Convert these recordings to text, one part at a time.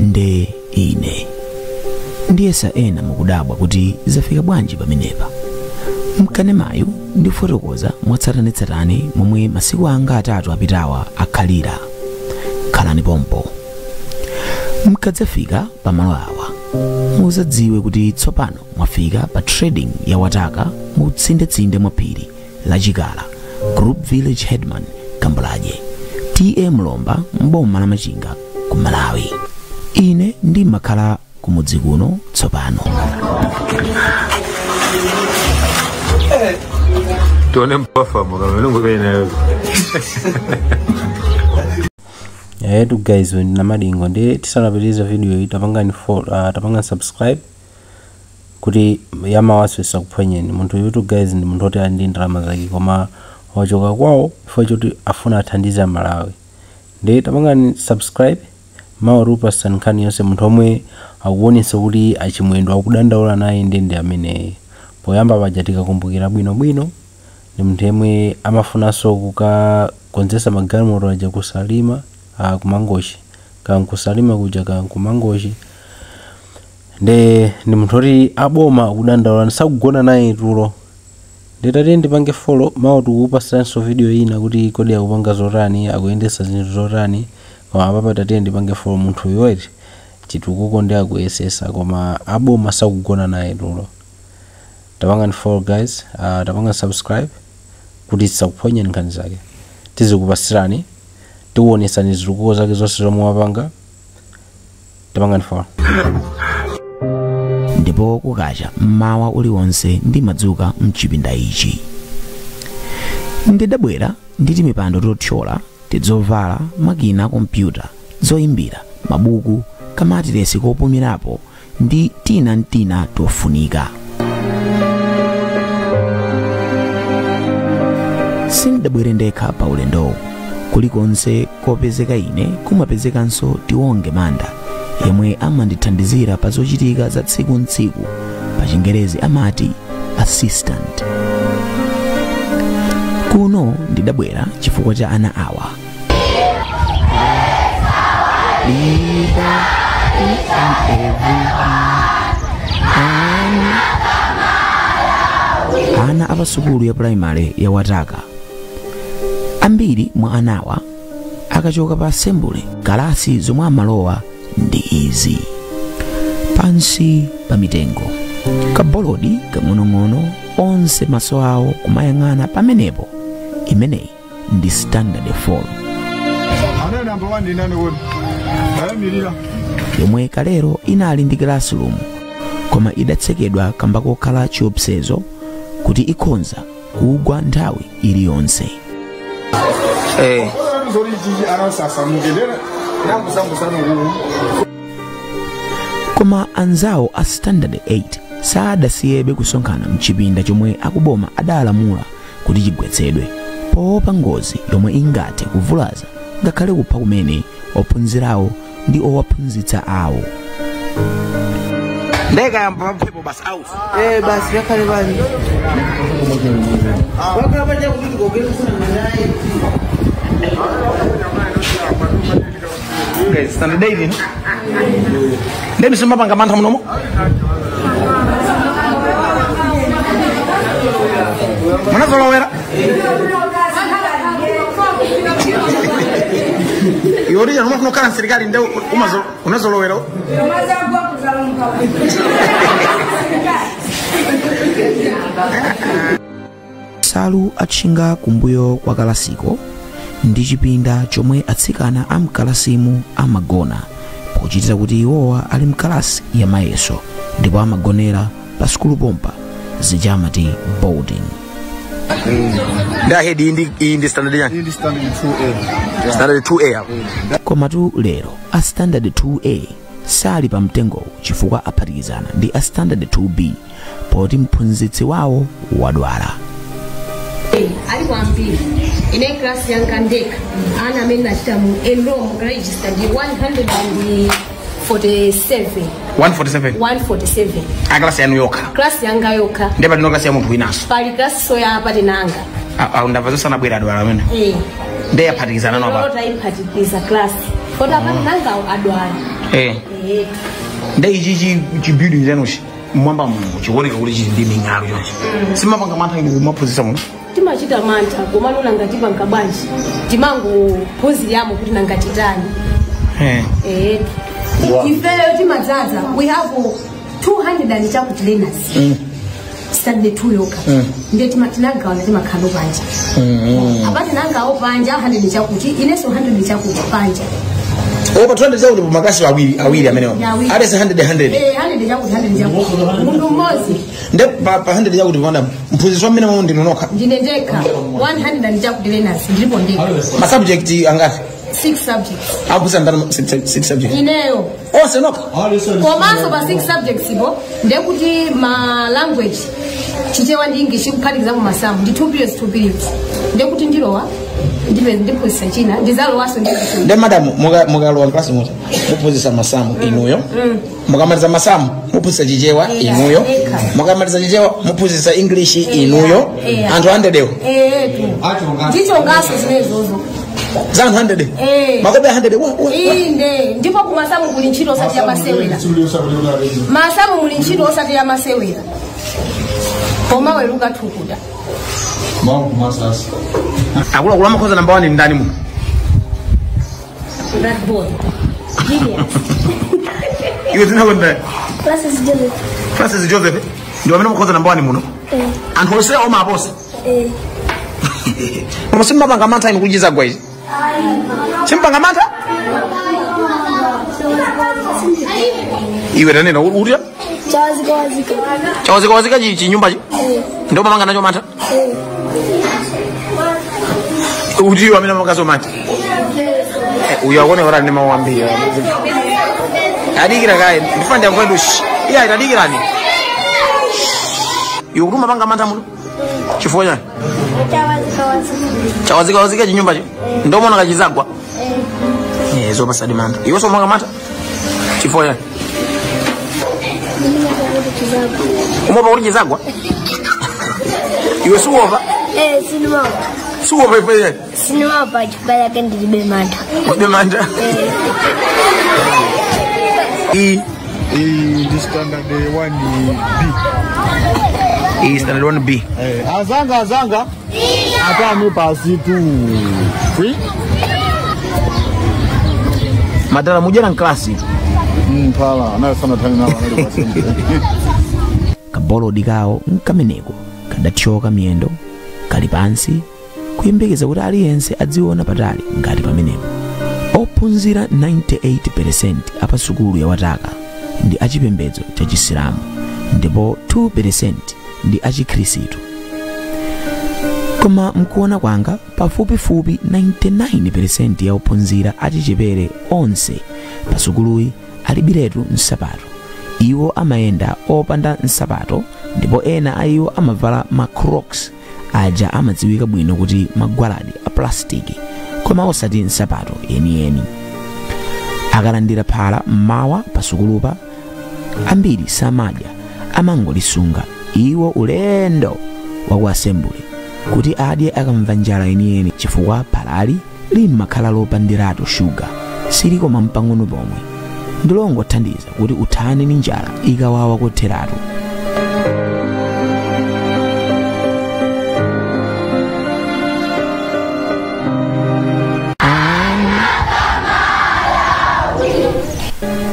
nde ine ndiyesa ena mukudabwa kuti zafika bwanji pamenepa. Mkanemayu ndifotokoza mwatsatanetsatane momwe masiku anga atatu apitawa akhalira. Khalani pompo. Mkadzafika pamalo awa muzadziwe kuti tsopano mwafika pa trading ya Wataka mu tsindetsinde mwa phiri la Chikala, Group Village Headman Kambulaje, T.A. Mlomba mboma la Machinga ku Malawi. Ine ndimakhala kumudzi kuno tsopano. Tuone mpafa mwakalungu kwenye tu guys, na madingo ndi tisanapitiriza video tapanga subscribe kuti yamawaswesa kuphwanyeni munthu yutu guys ndi munthu oti ndi ndalama zake koma wachoka kwawo chifukwa choti afuna athandize Malawi. Ndi tapanga subscribe maorupa sankhani yonse munthu omwe akuonesa kuti achimwendo akudandaula naye ndi amene poyamba pajatika kumbukira bwino ndi munthu yemwe amafunanso kukakonzesa magalimoto aja kusalima kumangoshi kankusalima kuja kankumangoshi ndi munthu oti aboma akudandaula sakugona naye tulo. Nditati ndipange follow mawu tikupasiranso video ina kuti kodi akupanga zotani akuyendesa zinthu zotani koma apapa tati ndipange follow munthu yoyeti chitukuko ndi akuyesesa koma aboma sakugona naye tulo. Tapanga follow guys, tapanga subscribe kuti tisakuphwanyeni nkhani zake tizikupasirani tiwonesani zitukuko zake zonse zomwe wapanga. Tapanga follow. Ndipo kukacha mmawa uliwonse ndimadzuka mchipinda ichi. Ndidabwera nditi mipando tothyola tidzovala makina kompyuta zoyimbira mabuku kamatiresi kopumirapo ndi tina tofunika. Sindabwere ndekha pa ulendo kulikonse kopezeka ine kumapezekanso Tionge Manda yemwe amandithandizira pa zochitika za tsiku ntsiku, pa Chingerezi amati assistant. Kuno ndidabwera chifukwa cha ana awa. Ana apasukulu ya primary ya Wataka. Ambiri mwa anawa akachoka pa assembly kalasi zomwe amalowa ndi izi. Pansi pa mitengo kabolodi kang'onong'ono onse maso awo kumayang'ana pamenepo. Imeneyi ndi standard 4 yomwe kalero inali ndi classroom koma idatsekedwa kamba kokhala chiopsezo kuti ikhonza kugwa nthawi iliyonse. Koma anzawo a standard 8 sadasiyebe kusonkhana mchipinda chomwe akuboma adalamula kuti chigwetsedwe poopa ngozi yomwe ingathe kuvulaza ngakhale kupha kumene ophunzirawo ndi owaphunzitsa awo. Ndeka yamba mphepo basi out. Basi yakhale bani. Wakhala baje kuti ngogela naye. Guys, standard David. Ndemi sima panga mantha munomo. Munazolowera? Yori ya nuko kana serikali ndio unazolowera. Salu atchinga kumbuyo kwa kalasiko ndi chipinda chomwe atsikana amkalasimu amagona pochitira kuti iwowa ali mkalasi ya mayeso ndipo amagonera pa skulu pompa zijamati boarding. Nda hedi indi standard ya? Indi standard 2A. Standard 2A. Koma tu lero a standard 2A sali pa mtengo chifukwa aphatikizana ndi a standard 2B poti mphunzitsi wawo wadwala. Ali kwambiri ine class yanga ndeka ana amene achitamu enroll register ndi 147. A class yanu yoka. Class yanga yoka. Ndeba ndino class ya muntu winaso. Pali class so ya pati nanga. Ndavazo sana bwera adwala amene. Ndeya phatikizana no apa. Rota iphatikizana class. Kota pati nanga adwala. Ndai ichi building zenoshi mwamba mungu chiwoneka kuti chili ndi ming'alo chonchi. Simapanga mantha ndi kumapuzisa muno. Timachita mantha koma nanga tipanga bwanji. Timango pozi yamo kuti nanga titani. Ifeyo timadzaza we have 200 and chakuti learners. Standard 2 yoka. Ndiye timatinanga wana timakhalo panja. Abati nanga opanja 100 chakuti ineso 100 chakuti panja. Opa 200 chakuti makasi awiri amenewa. Ade 100 100 chakuti mundu mmozi. Nde pa 100 chakuti vona mpuziswa amene mwa ndinonoka. Ndinendeka 100 and chakuti learners ndipo ndeka. Ma subject angati? 6 subjects. Abusa ndana 6 subjects. Ineo. Ose noka. Komanso ba 6 subjects ibo ndekuti ma language chichewa ndi English kuphatikiza mu masamu ndi 2 periods. Ndekuti ndilowa ndipozisa china ndizalowaso ndikuti. Nde madam mugalowa class moja. Mupozisa masamu inuyo. Mukamaliza masamu mupozisa chichewa inuyo. Mukamaliza chichewa mupozisa English inuyo. Anthu 100 ewo. Ndicho ngaso zinezozo. 100. Makobe 100. Inde ndipo kumasamu kuli ntchito osati ya masewera. Masamu muli ntchito osati ya masewera. Koma weruka tukuda. Mwangu masasa. Akula kula makhoza namba 1 ndani mu. That boy. Genius. Iwe zina kwenda. Francis Joseph. Ndio amene makhoza namba 1 muno. Anthu ose oma abosa. Koma simapanga mantha inu kujiza gwa izi. Simpanga mantha? Iwe tanena urya? Chawazika chinyumba chi? Ndio mamanga nacho mantha? Ujiwa amene makaso mantha? Uyo akone ora ndi mawambia. Adikira kae, ndifande yakwedu shi. Iya itadikira ni. Iwe kuruma panga mantha muno? Chifukwa chani? Chawazika chinyumba chi? Ndio mwana kachizagwa? Zo pasadi mantha. Iwe so manga mantha? Chifukwa chani? Umopa kuti chizagwa? Iwe suwopa? Sinuopa. Suwopa ife yani? Sinuopa chipaya kendi libe mantha. Libe mantha? This standard 1B. Standard 1B. Azanga. Atami pasi tu. Free? Madala mujana klasi. Pala, na sana tani na wanali kwa sembe. Kabolo dikawo nkameneko kadathyoka miyendo kali pansi kuyembekeza kuti aliyense adziona patali ngati pamenepo. Ophunzira 98% apa sukulu ya Wataka ndi achipembedzo cha Chisilamu ndipo 2% ndi achikhristu. Koma mkuona kwanga pafupifupi 99% ya ophunzira achichepere onse pa sukuluyi alibiretu nsapato. Iwo amayenda opanda nsapato ndipo ena aiwo amavala macrocs aja amadziwika bwino kuti magwaladi a plastiki koma osati nsapato yeniyeni. Akalandira phala mmawa pa sukulupa ambiri samadya amangolisunga iwo ulendo wa ku assembly kuti adye akamva njala yeniyeni chifukwa phalali limakhala lopandiratu shuga silikoma mpang'ono pomwe. Ndilongothandiza kuti uthane ni njala ikawawa kotheratu.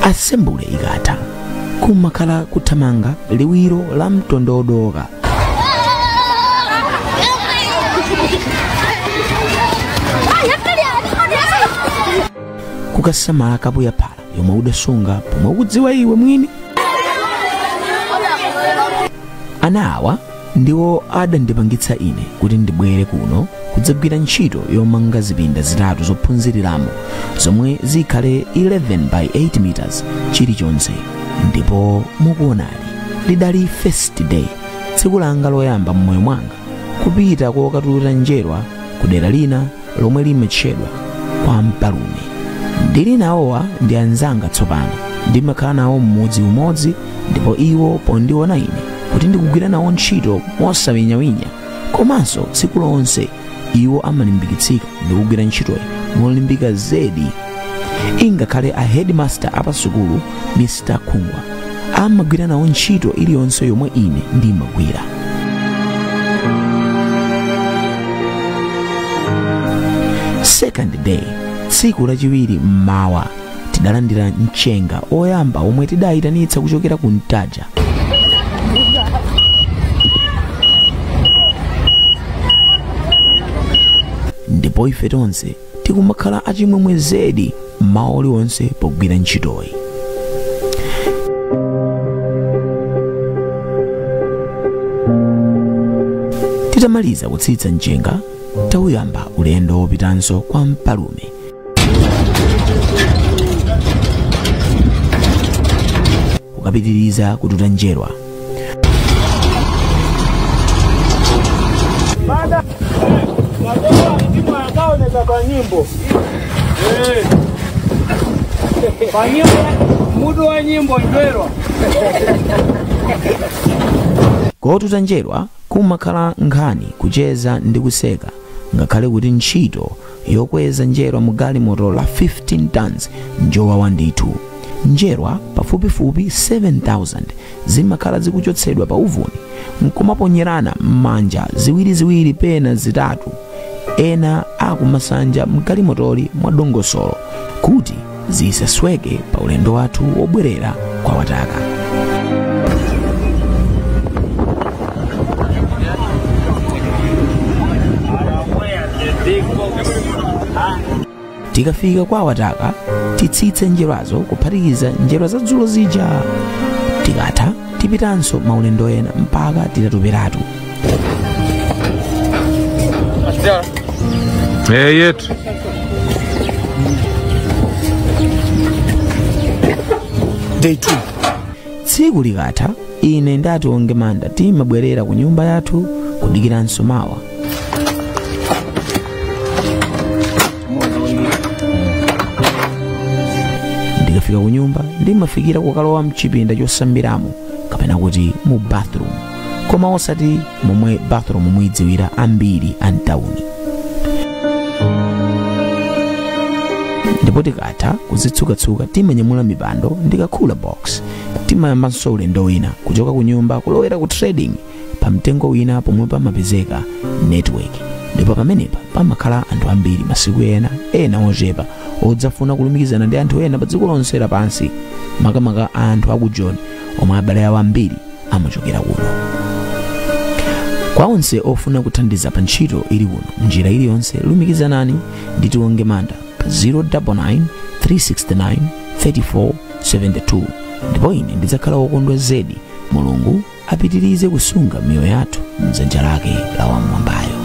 Assembly ikatha kumakhala kuthamanga liwiro la mtondodoka. Kukasamala kapu ya phala yomwe udasunga pomwe ukudziwa iwe mwini. Ana awa ndiwo adandipangitsa ine kuti ndibwere kuno kudzagwira ntchito yomanga zipinda zitatu zophunziriramo zomwe zikhale 11 by 8 meters chilichonse. Ndipo mukuonali lidali first day, tsiku langa loyamba mmoyo mwanga kupita kokatulira njerwa ku dera lina lomwe limatchedwa kwa Mpalume. Ndili nawowa ndi anzanga tsopano ndimakhala nawo mmodzi umodzi ndipo iwo pondiona ine kuti ndikugwira nawo ntchito mosawinyawinya komanso tsiku lonse iwo amalimbikitsika ndikugwira ntchitoyi molimbika zedi. ingakhale a headmaster apasukulu Mr. Khungwa amagwira nawo ntchito iliyonse yomwe ine ndimagwira. Second day, tsiku lachiwiri mmawa, tidalandira mchenga oyamba omwe tidayitanitsa kuchokera ku Ntaja. Ndipo ife tonse tikumakhala achimwemwe zedi mmawa uliwonse pogwira ntchitoyi. Titamaliza kutsitsa mchenga, tauyamba ulendo wopitanso kwa mpalume. Ukapitiriza kututa njerwa. Kotuta njerwa kumakhala nkhani kucheza ndi kuseka, ngakhale kuti ntchito yokweza njerwa mu galimoto la 15 tons njowawa ndithu. Njerwa pafupifupi 7,000 zimakhala zikuchotsedwa pa uvuni nkumaponyerana m'manja ziwiriziwiri pena zitatu, ena akumasanja mgalimotoli mwa dongosolo kuti zisasweke pa ulendo wathu wobwerera kwa Wataka. Tikafika kwa Wataka, titsitse njerwazo kuphatikiza njerwa za dzulo zija. Tikatha tipitanso maulendo ena mpaka titatuperatu. yetu Day 2. Tsiku likatha, ine ndati onge manda timabwerera ku nyumba yathu kudikiranso mawa. Ndikafika ku nyumba ndimafikira kukalowa mchipinda chosambiramo kapena kuti mu bathroom, koma osati momwe bathroom muidziwira ambiri antawuni. Ndipo tikatha kuzitsukatsuka timanyamula mipando ndikakhula box, timayambanso ulendo wina kuchoka ku nyumba kulowera ku trading pa mtengo wina pomwe pamapezeka network. Ndipo pamenepa pamakhala anthu ambiri masiku ena ochepa odzafuna kulumikizana ndi anthu ena pa dziko lonse lapansi, makamaka anthu aku John omwe abale awo ambiri amachokera kuno. Kwa onse ofuna kuthandiza pa ntchito ili kuno njira iliyonse, lumikizanani ndi Tionge Manda pa 099 369 3472. Ndipo ine ndidzakhala wokondwa zedi. Mulungu apitirize kusunga miyoyo yathu m'dzanja lake la wamwambayo.